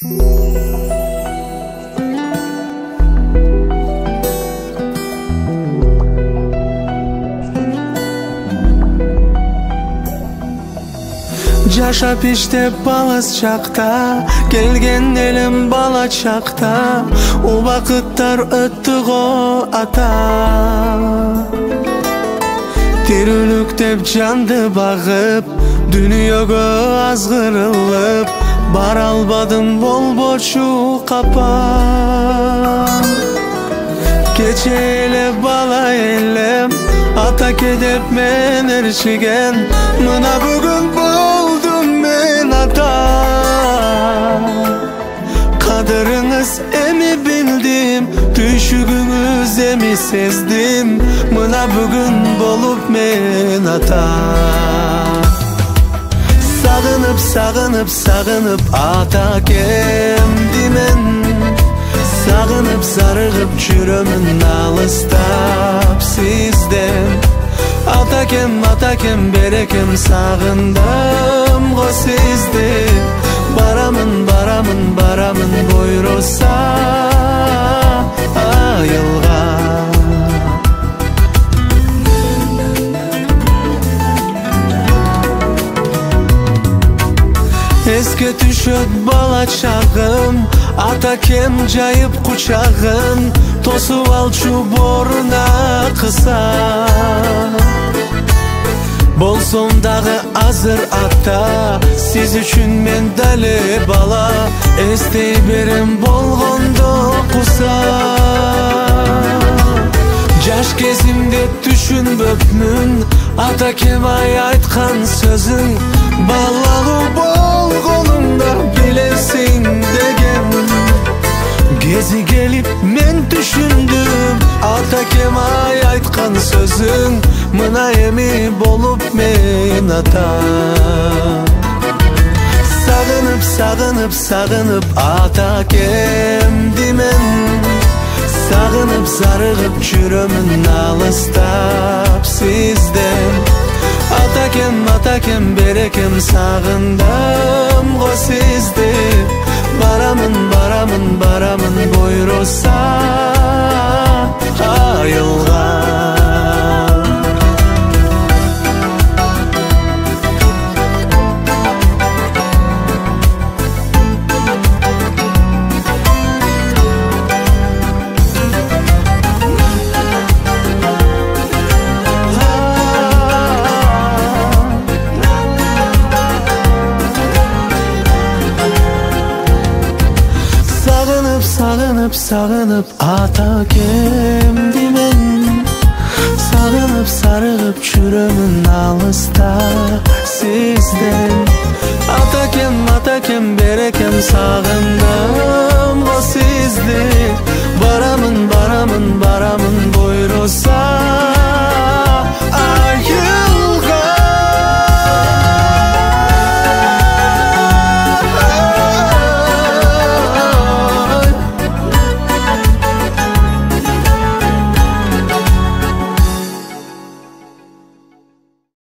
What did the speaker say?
Жашап иштеп балыс чакта, келген элим бала чакта, убакыттар өттү го ата. Тирүүлүк деп жанды багып, дүйнөгө азгырылып, бара албадым болбочу капа. Кече эле бала элем, атаке деп мен ээрчиген, мына бүгүн болдум мен ата. Кадырыңыз эми билдим, түйшүгүңүз эми сездим, мына бүгүн болуп мен ата. Сагынып, сагынып, сагынып атакемди мен, сагынып, зарыгып жүрөмүн алыстап сизден. Атакем, атакем, берекем, сагындым го сизди. Барамын, барамын, барамын буйруса айылга. Эске түшөт бала чагым, атакем жайып кучагын, тосуп алчу боруна кыса. Болсом дагы азыр ата, сиз үчүн мен дале бала, эстей берем болгондо куса. Жаш кезимде түшүнбөпмүн, атакем айткан сөзүң, балалуу болгонуңда билесиң деген. Кези келип мен түшүндүм, атакем айткан сөзүң, мына эми болуп мен ата. Сагынып, сагынып, сагынып атакемди мен, сагынып, зарыгып жүрөмүн алыстап сизден. Атакем, атакем, берекем, сагындым го сизди. Барамын, барамын, барамын буйруса айылга. Сагынып, сагынып атакемди мен, сагынып, зарыгып жүрөмүн алыста сизден. Атакем, атакем, берекем, сагындым го сизди. Барамын, барамын, барамын буйруса